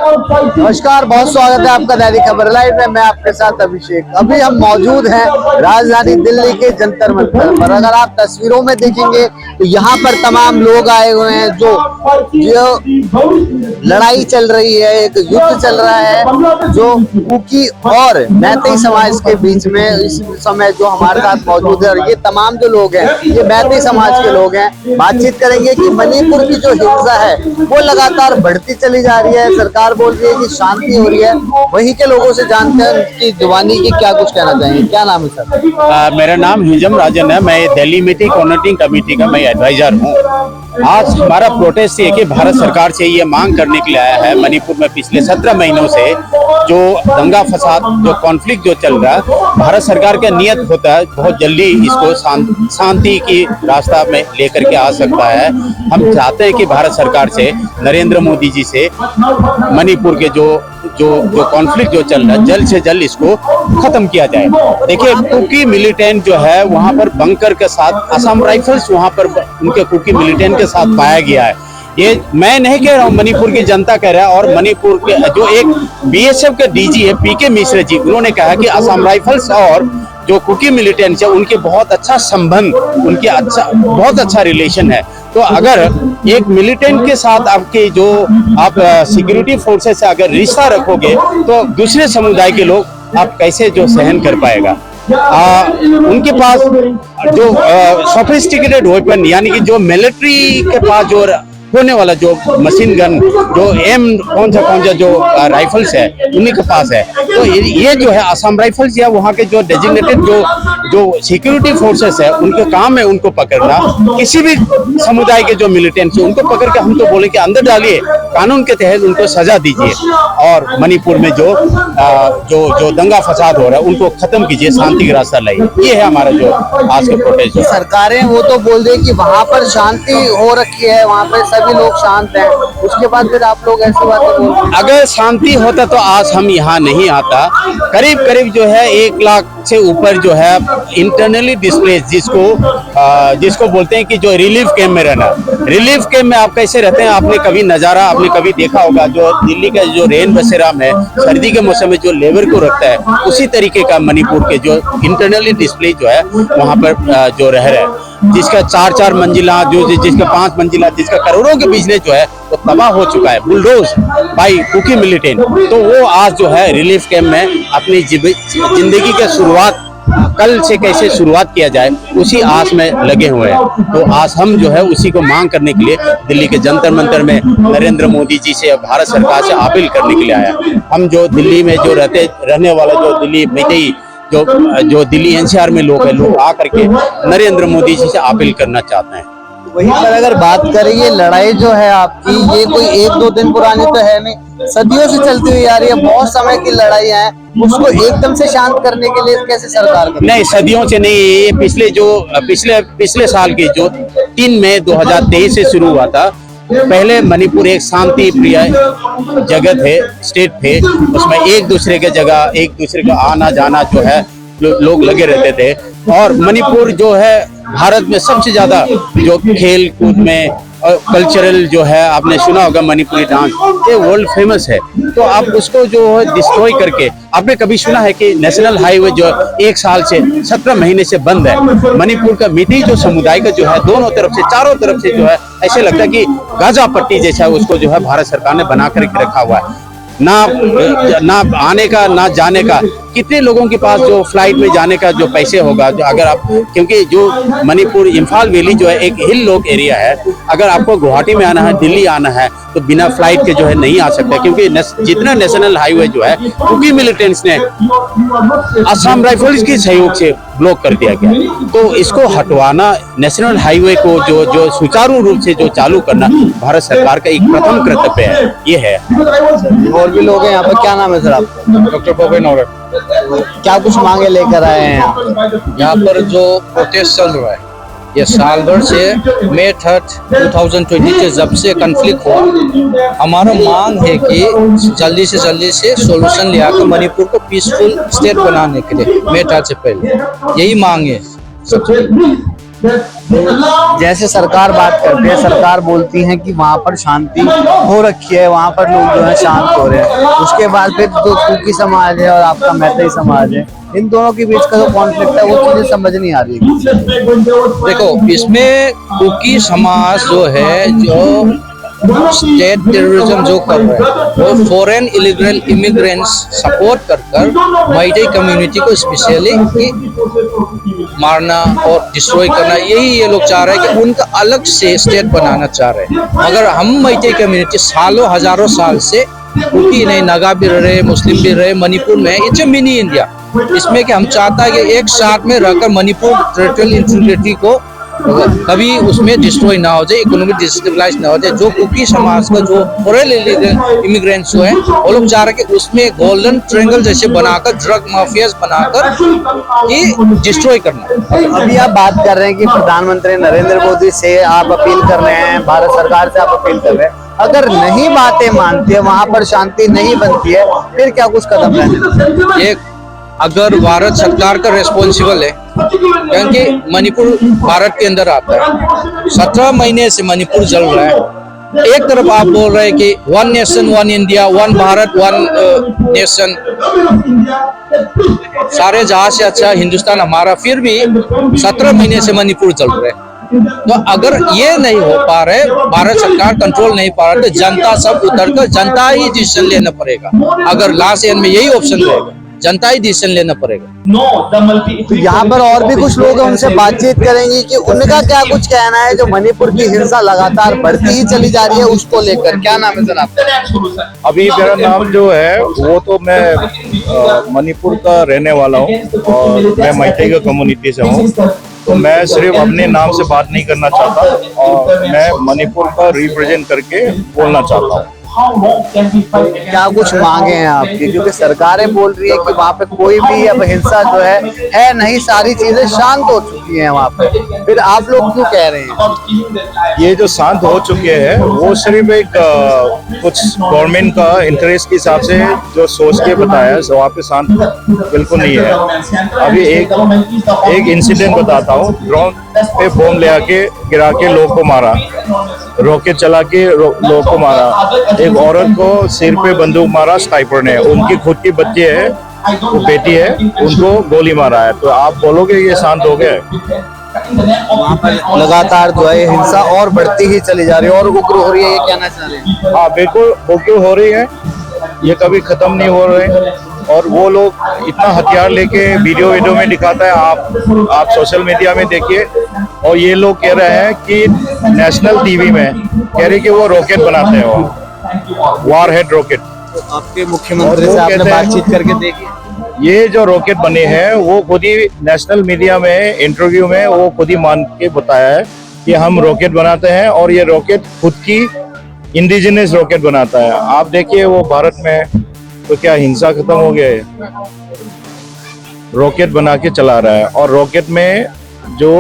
नमस्कार, बहुत स्वागत है आपका दैनिक खबर लाइव में। मैं आपके साथ अभिषेक। अभी हम मौजूद हैं राजधानी दिल्ली के जंतर मंतर पर। अगर आप तस्वीरों में देखेंगे तो यहाँ पर तमाम लोग आए हुए हैं। जो लड़ाई चल रही है, एक युद्ध चल रहा है जो कुकी और मैतेई समाज के बीच में इस समय जो हमारे साथ मौजूद है। और ये तमाम जो लोग हैं ये मैतेई समाज के लोग हैं। बातचीत करेंगे कि मणिपुर की जो हिंसा है वो लगातार बढ़ती चली जा रही है। सरकार बोल रही है कि शांति हो रही है, वहीं के लोगों से जानते हैं उनकी जुबानी की क्या कुछ कहना चाहेंगे। क्या नाम है सर? मेरा नाम हिजम राजन है। मैं दिल्ली मीटिंग कोऑर्डिनेटिंग कमेटी का मैं एडवाइजर हूँ। आज हमारा प्रोटेस्ट है कि भारत सरकार से ये मांग करने के लिए आया है। मणिपुर में पिछले 17 महीनों से जो दंगा फसाद, जो कॉन्फ्लिक्ट जो चल रहा है, भारत सरकार का नियत होता है बहुत जल्दी इसको शांति की रास्ता में लेकर के आ सकता है। हम चाहते हैं कि भारत सरकार से, नरेंद्र मोदी जी से मणिपुर के जो कॉन्फ्लिक्ट जो चल रहा है जल्द से जल्द इसको खत्म किया जाए। देखिए, कुकी मिलिटेंट जो है वहां पर बंकर के साथ असम राइफल्स वहां पर उनके कुकी मिलिटेंट के साथ पाया गया है। ये मैं नहीं कह रहा हूँ, मणिपुर की जनता कह रहा है। और मणिपुर के जो एक बीएसएफ के डीजी है पीके मिश्रा जी, उन्होंने कहा कि असम राइफल्स और जो कुकी मिलिटेंट्स है उनके बहुत अच्छा संबंध, उनके बहुत अच्छा रिलेशन है। तो अगर एक मिलिटेंट के साथ आपके जो आप सिक्योरिटी फोर्सेस से अगर रिश्ता रखोगे तो दूसरे समुदाय के लोग आप कैसे जो सहन कर पाएगा। उनके पास जो सोफिस्टिकेटेड वेपन, यानी कि जो मिलिट्री के पास जो होने वाला जो मशीन गन, जो कौन सा जो राइफल्स है उन्हीं के पास है। तो ये जो है असम राइफल्स या वहाँ के जो डेजिग्नेटेड जो सिक्योरिटी फोर्सेस है उनके काम है उनको पकड़ना। किसी भी समुदाय के जो मिलिटेंट्स है उनको पकड़ के हम तो बोले कि अंदर डालिए, कानून के तहत उनको सजा दीजिए। और मणिपुर में जो दंगा फसाद हो रहा है उनको खत्म कीजिए, शांति का रास्ता लाइए। ये है हमारा जो आज का प्रोटेस्ट। सरकारें वो तो बोल रही कि वहाँ पर शांति हो रखी है, वहाँ पर सभी लोग शांत हैं, उसके बाद फिर आप लोग ऐसी बातें बोल रहे हैं। अगर शांति होता तो आज हम यहाँ नहीं आता। करीब करीब जो है 1 लाख से ऊपर जो है इंटरनली डिस्प्लेस, जिसको बोलते हैं कि जो रिलीफ कैंप में रहना। रिलीफ कैंप में आप कैसे रहते हैं, आपने कभी नजारा आपने कभी देखा होगा। जो दिल्ली का जो रेन बसेरा में सर्दी के मौसम में जो लेबर को रखता है, उसी तरीके का मणिपुर के जो इंटरनली डिस्प्ले जो है वहाँ पर जो रह रहे हैं, जिसका 4-4 मंजिला, जिसका 5 मंजिला, जिसका करोड़ों के बिजनेस जो है वो तबाह हो चुका है, बुलडोज बाय कुकी मिलिटेंट। तो वो आज जो है रिलीफ कैंप में अपनी जिंदगी की शुरुआत कल से कैसे शुरुआत किया जाए उसी आस में लगे हुए हैं। तो आज हम जो है उसी को मांग करने के लिए दिल्ली के जंतर मंतर में नरेंद्र मोदी जी से, भारत सरकार से अपील करने के लिए आया। हम जो दिल्ली में जो रहने वाला जो दिल्ली मैतेई जो दिल्ली एनसीआर में लोग हैं, लोग आ करके नरेंद्र मोदी जी से अपील करना चाहते हैं। वहीं पर अगर बात करें, ये लड़ाई जो है आपकी, ये कोई 1-2 दिन पुरानी तो है नहीं, सदियों से चलती हुई आ रही है। बहुत समय की लड़ाइयाँ हैं, उसको एकदम से शांत करने के लिए कैसे सरकार करे? नहीं, सदियों से नहीं, ये पिछले साल की जो 3 मई 2023 से शुरू हुआ था। पहले मणिपुर एक शांति प्रिय जगह थे, स्टेट थे, उसमें एक दूसरे के जगह एक दूसरे का आना जाना जो है लोग लगे रहते थे। और मणिपुर जो है भारत में सबसे ज्यादा जो खेल कूद में और कल्चरल जो है, आपने सुना होगा मणिपुरी डांस, ये वर्ल्ड फेमस है। तो आप उसको जो है डिस्ट्रॉय करके, आपने कभी सुना है कि नेशनल हाईवे जो 1 साल से 17 महीने से बंद है। मणिपुर का मैतेई जो समुदाय का जो है दोनों तरफ से, चारों तरफ से जो है ऐसे लगता है कि गाजा पट्टी जैसा उसको जो है भारत सरकार ने बना कर रखा हुआ है। ना आने का ना जाने का। कितने लोगों के पास जो फ्लाइट में जाने का जो पैसे होगा, जो अगर आप, क्योंकि जो मणिपुर इम्फाल वैली जो है एक हिल लोक एरिया है, अगर आपको गुवाहाटी में आना है, दिल्ली आना है तो बिना फ्लाइट के जो है नहीं आ सकता, क्योंकि जितना नेशनल हाईवे जो है कुकी मिलिटेंट्स ने असम राइफल्स के सहयोग से ब्लॉक कर दिया गया। तो इसको हटवाना, नेशनल हाईवे को जो सुचारू रूप से जो चालू करना भारत सरकार का एक प्रथम कर्तव्य है। ये है। और भी लोग हैं यहाँ पर। क्या नाम है सर आपका? डॉक्टर भूपेन औरत। क्या कुछ मांगे लेकर आए हैं यहाँ पर जो प्रोटेस्ट चल रहा है, ये साल भर से मई 3, 2020 से जब से कन्फ्लिक्ट हुआ, हमारा मांग है कि जल्दी से सॉल्यूशन ले आकर मणिपुर को पीसफुल स्टेट बनाने के लिए मई 3 से पहले, यही मांग है। जैसे सरकार बात करती है, सरकार बोलती है कि वहाँ पर शांति हो रखी है, वहाँ पर लोग जो है शांत हो रहे हैं। उसके बाद फिर जो कुकी समाज है और आपका मैतेई समाज है, इन दोनों के बीच का जो कॉन्फ्लिक्ट है वो चीजें समझ नहीं आ रही। देखो, इसमें कुकी समाज जो है, जो स्टेट टेररिज्म जो कर रहे हैं, वो फॉरेन इलीगल इमिग्रेंट्स सपोर्ट कर मैतेई कम्युनिटी को स्पेशली मारना और डिस्ट्रॉय करना, यही ये लोग चाह रहे हैं कि उनका अलग से स्टेट बनाना चाह रहे हैं। मगर हम मैतेई कम्युनिटी सालों हजारों साल से, क्योंकि नहीं नागा भी रहे, मुस्लिम भी रहे, मणिपुर में इट्स ए मिनी इंडिया। इसमें कि हम चाहता है कि एक साथ में रहकर मणिपुर टेरिटोरियल इंटीग्रिटी को कभी उसमें डिस्ट्रॉय ना हो जाए, इकोनॉमिक डिस्टेबलाइज ना हो जाए। जो कुकी समाज का जो फॉरेन इलीगल इमिग्रेंट्स जो है, वो लोग चाह रहे हैं कि उसमें गोल्डन ट्रायंगल जैसे बनाकर, ड्रग माफियाज बनाकर ये डिस्ट्रॉय करना। अभी आप बात कर रहे हैं कि प्रधानमंत्री नरेंद्र मोदी से आप अपील कर रहे हैं, भारत सरकार से आप अपील कर रहे हैं, अगर नहीं बातें मानती है, वहाँ पर शांति नहीं बनती है, फिर क्या कुछ कदम रहेंगे? एक, अगर भारत सरकार का रेस्पॉन्सिबल है, क्योंकि मणिपुर भारत के अंदर आता है, 17 महीने से मणिपुर जल रहा है। एक तरफ आप बोल रहे हैं कि 1 नेशन 1 इंडिया, 1 भारत 1 नेशन, सारे जहां से अच्छा हिंदुस्तान हमारा, फिर भी 17 महीने से मणिपुर जल रहे हैं। तो अगर ये नहीं हो पा रहे, भारत सरकार कंट्रोल नहीं पा रहा, तो जनता सब उतर कर जनता ही डिसीजन लेना पड़ेगा। अगर लास्ट एंड में यही ऑप्शन रहेगा, जनता ही डिसीजन लेना पड़ेगा। तो यहाँ पर और भी कुछ लोग हैं, उनसे बातचीत करेंगे कि उनका क्या कुछ कहना है, जो मणिपुर की हिंसा लगातार बढ़ती ही चली जा रही है उसको लेकर। क्या नाम है सर आपका? अभी मेरा नाम जो है वो तो मैं मणिपुर का रहने वाला हूँ और मैं मैतेई का कम्युनिटी से हूँ। तो मैं सिर्फ अपने नाम से बात नहीं करना चाहता और मैं मणिपुर का रिप्रेजेंट करके बोलना चाहता हूँ। क्या कुछ मांगे हैं आपकी, क्योंकि सरकारें बोल रही है कि वहाँ पे कोई भी अब हिंसा जो है नहीं, सारी चीजें शांत हो चुकी हैं वहाँ पे, फिर आप लोग क्यों कह रहे हैं? ये जो शांत हो चुके हैं वो सिर्फ एक कुछ गवर्नमेंट का इंटरेस्ट के हिसाब से जो सोच के बताया है, वहाँ पे शांत बिल्कुल नहीं है। अभी एक इंसिडेंट बताता हूँ। ड्रोन पे बम ले आके गिरा के लोग को मारा, रॉकेट चला के लोग को मारा, एक औरत को सिर पे बंदूक मारा स्नाइपर ने, उनकी खुद की बच्ची है, वो बेटी है, उनको गोली मारा है। तो आप बोलोगे ये शांत हो गया? वहाँ पर लगातार जो है हिंसा और बढ़ती ही चली जा रही है और उग्र हो रही है, ये कहना चाह रहे हैं? हाँ बिल्कुल उग्र हो रही है, ये कभी खत्म नहीं हो रहे। और वो लोग इतना हथियार लेके वीडियो में दिखाता है, आप सोशल मीडिया में देखिए। और ये लोग कह रहे हैं कि नेशनल टीवी में कह रहे कि वो रॉकेट बनाते हैं, वो वार हेड रॉकेट। तो आपके मुख्यमंत्री से आपने बातचीत करके देखी? ये जो रॉकेट बने हैं वो खुद ही नेशनल मीडिया में इंटरव्यू में वो खुद ही मान के बताया है कि हम रॉकेट बनाते हैं और ये रॉकेट खुद की इंडिजिनस रॉकेट बनाता है। आप देखिए वो भारत में तो क्या हिंसा खत्म हो गया है? रॉकेट बना के चला रहा है और रॉकेट में जो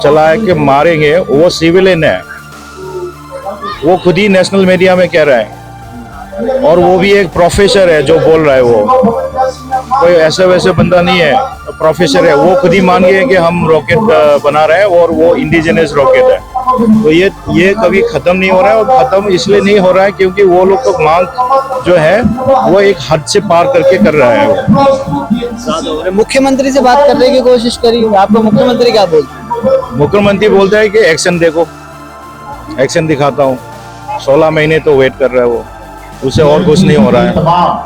चला के मारेंगे वो सिविलियन है, वो खुद ही नेशनल मीडिया में कह रहा है। और वो भी एक प्रोफेसर है जो बोल रहा है, वो कोई ऐसे वैसे बंदा नहीं है, प्रोफेसर है। वो खुद ही मान गए कि हम रॉकेट बना रहे हैं और वो इंडिजिनस रॉकेट है। तो ये कभी खत्म नहीं हो रहा है, और खत्म इसलिए नहीं हो रहा है क्योंकि वो लोग तो मांग जो है वो एक हद से पार करके कर रहा है। मुख्यमंत्री से बात करने की कोशिश करी, आपको मुख्यमंत्री क्या बोलते हैं? मुख्यमंत्री बोलता है कि एक्शन देखो, एक्शन दिखाता हूँ। 16 महीने तो वेट कर रहा है वो, उसे और कुछ नहीं हो रहा है।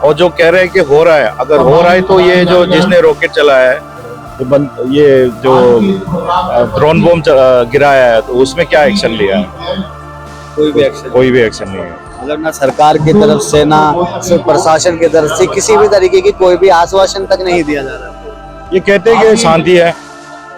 और जो कह रहे हैं कि हो रहा है, अगर हो रहा है तो ये जो जिसने रॉकेट चलाया है, ये जो ड्रोन बम गिराया है, तो उसमें क्या एक्शन लिया है? कोई भी एक्शन नहीं है। मतलब ना सरकार की तरफ से ना प्रशासन की तरफ से किसी भी तरीके की कोई भी आश्वासन तक नहीं दिया जा रहा। ये कहते हैं कि शांति है।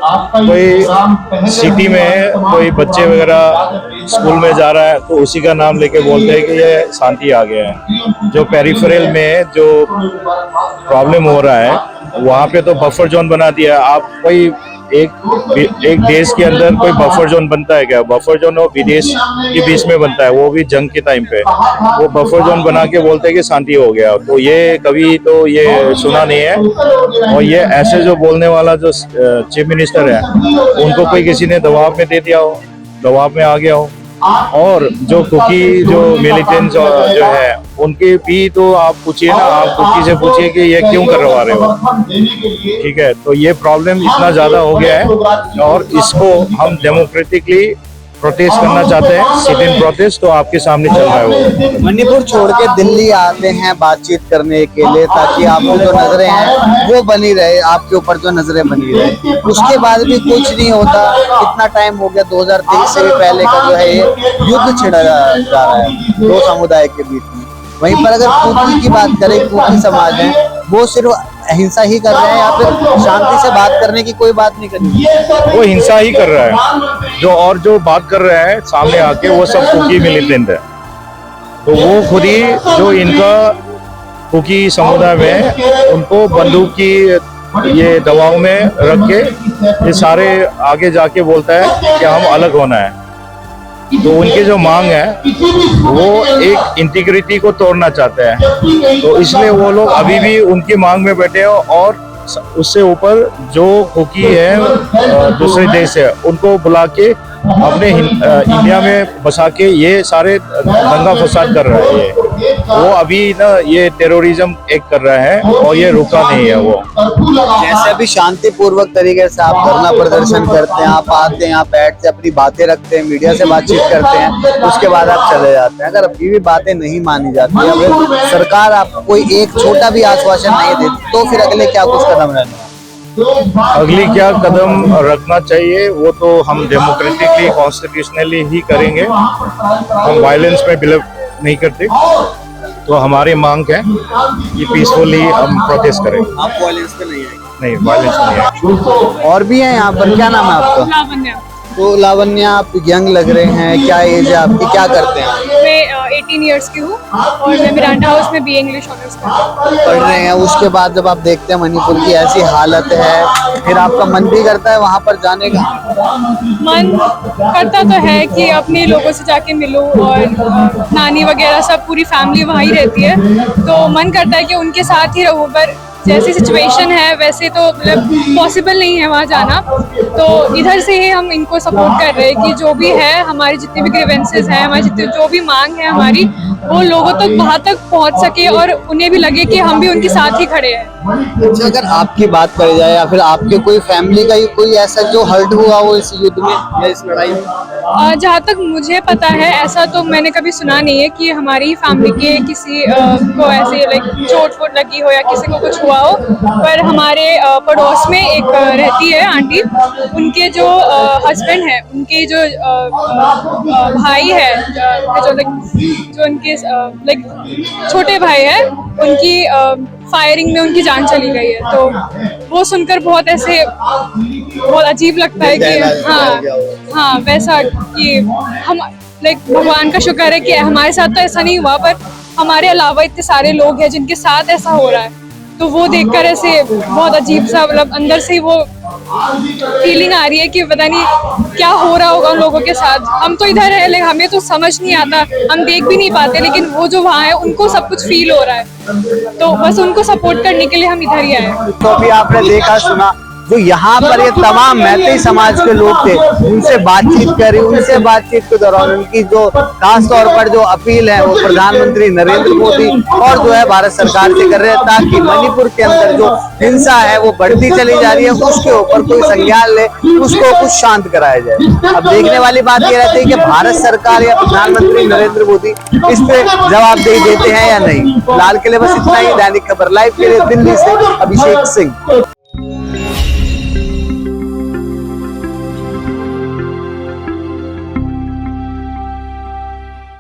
कोई सिटी में कोई बच्चे वगैरह स्कूल में जा रहा है तो उसी का नाम लेके बोलते हैं कि ये शांति आ गया है। जो पेरिफेरल में जो प्रॉब्लम हो रहा है वहाँ पे तो बफर जोन बना दिया। आप कोई एक देश के अंदर कोई बफर जोन बनता है क्या? बफर जोन और विदेश के बीच में बनता है, वो भी जंग के टाइम पे। वो बफर जोन बना के बोलते हैं कि शांति हो गया, तो ये कभी तो ये सुना नहीं है। और ये ऐसे जो बोलने वाला जो चीफ मिनिस्टर है, उनको कोई किसी ने दबाव में दे दिया हो, दबाव में आ गया हो। और जो कुकी जो मिलिटेंट्स जो है उनके भी तो आप पूछिए ना, आप कुकी से पूछिए कि ये क्यों करवा रहे हो, ठीक है। तो ये प्रॉब्लम इतना ज्यादा हो गया है और इसको हम डेमोक्रेटिकली प्रोटेस्ट करना चाहते हैं, सिट इन प्रोटेस्ट, तो आपके सामने चल रहा है वो। मणिपुर छोड़ के दिल्ली आते हैं बातचीत करने के लिए, ताकि आपकी जो नजरें हैं वो बनी रहे, आपके ऊपर जो नजरें बनी रहे। उसके बाद भी कुछ नहीं होता। कितना टाइम हो गया, 2023 से भी पहले का जो है ये युद्ध छिड़ा जा रहा है दो समुदाय के बीच में। वहीं पर अगर कुकी की बात करें, कुकी समाज है वो सिर्फ हिंसा ही कर रहे हैं या फिर शांति से बात करने की कोई बात नहीं करनी? वो हिंसा ही कर रहा है। जो बात कर रहा है सामने आके, वो सब कुकी मिलिटेंट है। तो वो खुद ही जो इनका कुकी समुदाय में उनको बंदूक की ये दबाव में रख के ये सारे आगे जाके बोलता है कि हम अलग होना है। तो उनकी जो मांग है वो एक इंटीग्रिटी को तोड़ना चाहते हैं, तो इसलिए वो लोग अभी भी उनकी मांग में बैठे हो। और उससे ऊपर जो कुकी है दूसरे देश है, उनको बुला के अपने इंडिया में बसा के ये सारे दंगा फसाद कर रहा है। ये वो अभी ना ये टेररिज्म एक कर रहा है और ये रुका नहीं है वो। जैसे अभी शांतिपूर्वक तरीके से आप धरना प्रदर्शन करते हैं, आप आते हैं, यहाँ बैठते हैं, अपनी बातें रखते हैं, मीडिया से बातचीत करते हैं, उसके बाद आप चले जाते हैं। अगर अभी भी बातें नहीं मानी जाती या फिर सरकार आपको कोई एक छोटा भी आश्वासन नहीं देती, तो फिर अगले क्या कुछ कदम रहने? अगली क्या कदम रखना चाहिए वो तो हम डेमोक्रेटिकली कॉन्स्टिट्यूशनली ही करेंगे। हम वायलेंस में बिलीव नहीं करते, तो हमारी मांग है कि पीसफुली हम प्रोटेस्ट करें। आप वायलेंस पे नहीं आएंगे? नहीं, वायलेंस नहीं है। और भी है यहाँ पर, क्या नाम है आपका? लावण्या। तो लावण्या, आप यंग लग रहे हैं, क्या एज है आपकी, क्या करते हैं आप? मैं 18 इयर्स की हूँ और मैं मिरांडा हाउस में बीए इंग्लिश ऑनर्स पढ़ रहे हैं। उसके बाद जब आप देखते हैं मणिपुर की ऐसी हालत है, फिर आपका मन भी करता है वहाँ पर जाने का? मन करता तो है कि अपने लोगों से जाके मिलूं, और नानी वगैरह सब पूरी फैमिली वहाँ ही रहती है, तो मन करता है कि उनके साथ ही रहूं। पर जैसी सिचुएशन है वैसे तो मतलब पॉसिबल नहीं है वहाँ जाना, तो इधर से ही हम इनको सपोर्ट कर रहे हैं कि जो भी है, हमारी जितनी भी ग्रीवेंसेस हैं, हमारी जितनी जो भी मांग है हमारी, वो लोगों तक वहाँ तक पहुँच सके और उन्हें भी लगे कि हम भी उनके साथ ही खड़े हैं। अच्छा, अगर आपकी बात करी जाए या फिर आपके कोई फैमिली का ही कोई ऐसा जो हर्ट हुआ हो इस युद्ध में या इस लड़ाई में? जहाँ तक मुझे पता है ऐसा तो मैंने कभी सुना नहीं है कि हमारी फैमिली के किसी को ऐसे लाइक चोट वोट लगी हो या किसी को कुछ हुआ हो। पर हमारे पड़ोस में एक रहती है आंटी, उनके जो हस्बैंड है, उनके जो भाई है, जो उनके लाइक छोटे भाई है, उनकी फायरिंग में उनकी जान चली गई है। तो वो सुनकर बहुत ऐसे बहुत अजीब लगता है कि हाँ वैसा कि हम लाइक भगवान का शुक्र है कि हमारे साथ तो ऐसा नहीं हुआ, पर हमारे अलावा इतने सारे लोग हैं जिनके साथ ऐसा हो रहा है। तो वो देखकर ऐसे बहुत अजीब सा, मतलब अंदर से वो फीलिंग आ रही है कि पता नहीं क्या हो रहा होगा उन लोगों के साथ। हम तो इधर है, लेकिन हमें तो समझ नहीं आता, हम देख भी नहीं पाते, लेकिन वो जो वहाँ है उनको सब कुछ फील हो रहा है, तो बस उनको सपोर्ट करने के लिए हम इधर ही आए। तो अभी आपने देखा सुना, जो यहाँ पर ये तमाम मैतेई समाज के लोग थे, उनसे बातचीत करी। उनसे बातचीत के दौरान उनकी जो खास तौर पर जो अपील है वो प्रधानमंत्री नरेंद्र मोदी और जो है भारत सरकार से कर रहे हैं, ताकि मणिपुर के अंदर जो हिंसा है वो बढ़ती चली जा रही है, उसके ऊपर कोई संज्ञान ले, उसको कुछ शांत कराया जाए। अब देखने वाली बात ये रहती है कि भारत सरकार या प्रधानमंत्री नरेंद्र मोदी इस पे जवाबदेही देते हैं या नहीं। फिलहाल के लिए बस इतना ही। दैनिक खबर लाइव के लिए दिल्ली से अभिषेक सिंह।